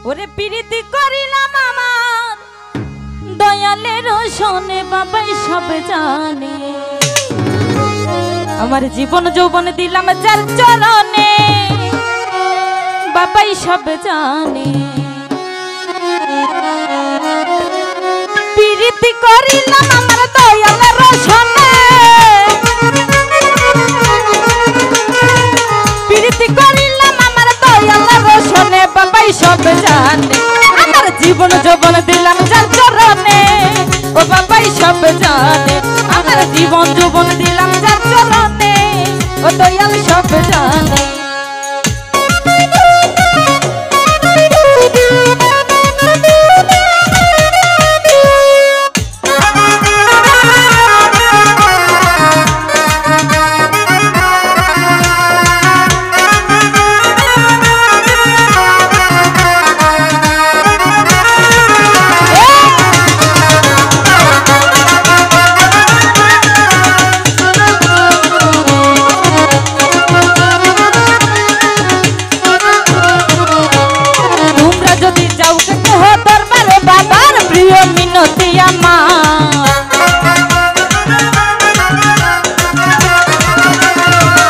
ওরে প্রীতি করিলাম আমার দয়ালের শোনে বাবাই সব জানে আমার জীবন যৌবন দিলাম যার চরণে বাবাই সব জানে প্রীতি করিলাম আমার দয়ালের শোনে প্রীতি করিলাম আমার দয়ালের শোনে বাবাই সব জানে আমার জীবন যৌবন দিলাম যার চরণে ও বাবাই সব জানে আমার জীবন যৌবন দিলাম যার চরণে ও দয়াল সব জানে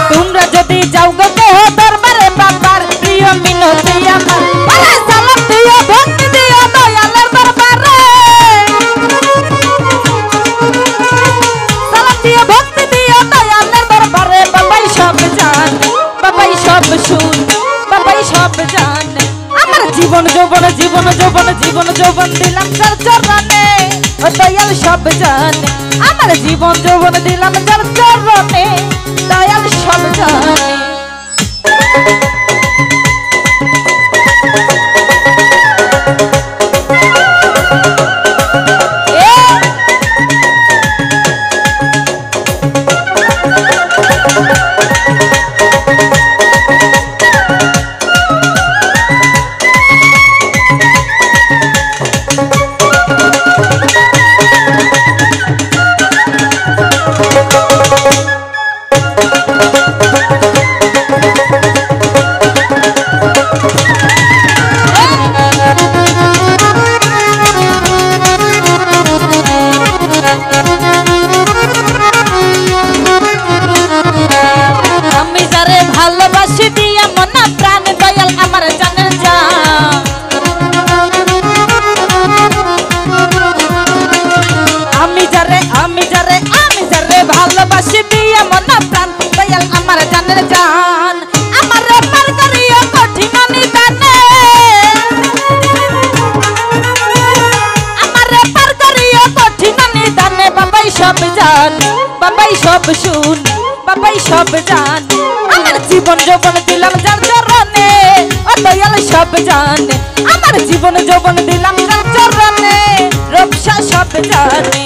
তোমরা যদি যাও গো দরবারে বাবার প্রিয় মিনতি আমার আরে সালাম দিও ভক্তি দিও দয়ালের দরবারে সালাম দিও ভক্তি দিও দয়ালের দরবারে বাবাই সব জানে বাবাই সব শুন বাবাই সব জানে আমার জীবন যৌবন জীবন যৌবন জীবন যৌবন দিলাম যার চরণে ও দয়াল সব জানে আমার জীবন যৌবন দিলাম যার চরণে দয়াল সব জানে বাবাই সব শুন বাবাই সব জানে আমার জীবন যৌবন দিলাম যার চরণে ও দয়াল সব জানে আমার জীবন যৌবন দিলাম যার চরণে রূপসা সব জানে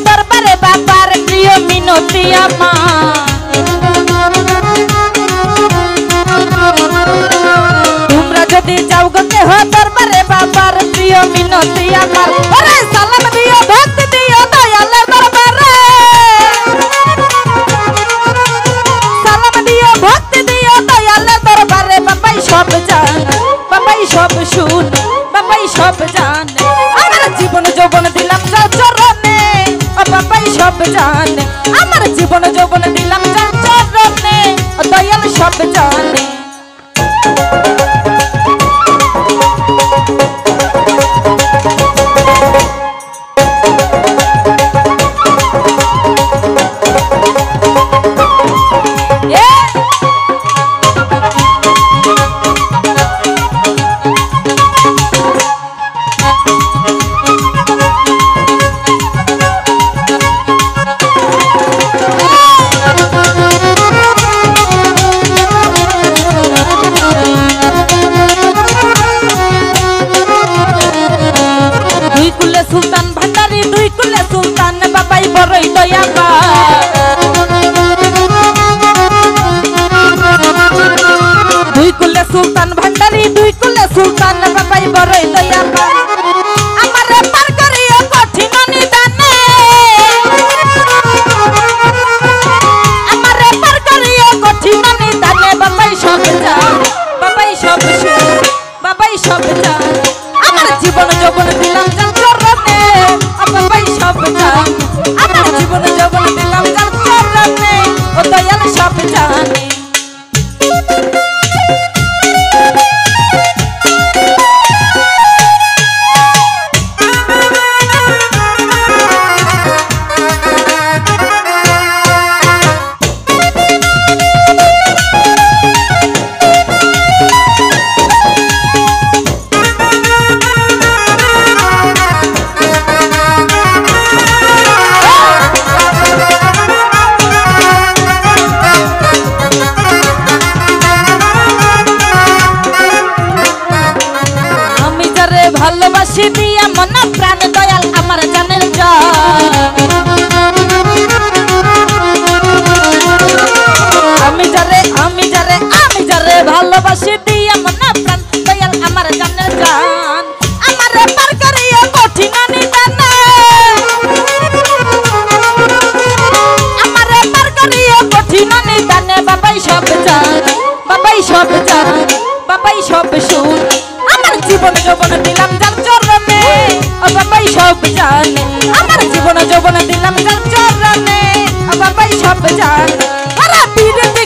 দরবারে বাবার প্রিয় মিনতি আমার তোমরা যদি যাও গো দরবারে বাবার প্রিয় মিনতি আমার ওরে সালাম দিও ভক্তি দিও দয়ালের দরবারে সালাম দিও ভক্তি দিও দয়ালের দরবারে বাবাই সব জানে বাবাই সব শুন বাবাই সব জানে আমার জীবন যৌবন দিলাম যার চরণে বাবাই সব জানে আমার জীবন যৌবন দিলাম যার চরণে দয়াল সব জানে কুলে সুলতান ভান্ডারি দুই কুলে সুলতান বাবাই বড়ই দয়াবান দুই কুলে সুলতান ভান্ডারি দুই কুলে সুলতান বাবাই বড়ই দয়াবান আমারে পার করিও কঠিন নিদানে আমারে পার করিও কঠিন নিদানে বাবাই সব জান বাবাই সব শুন বাবাই সব জান আমার জীবন যৌবন দিলাম যার চরণে বাবাই সব জান আমার জীবন যৌবন দিলাম যার চরণে ও দয়াল সব জানে ভালোবাসি দিয়া মন প্রাণ দয়াল আমার জানের আমি যারে ভালোবাসি দিয়া মন প্রাণ দয়াল আমার জানের জান আমারে পার করিও কঠিন নিদানে আমারে পার করিও কঠিন নিদানে বাবাই সব জান বাবাই সব জান বাবাই সব শুন আমার জীবন যৌবন দিলাম যার চরণে ও বাবাই সব জানে আমার জীবন যৌবন দিলাম যার চরণে ও বাবাই সব জানে ওরা বিরতি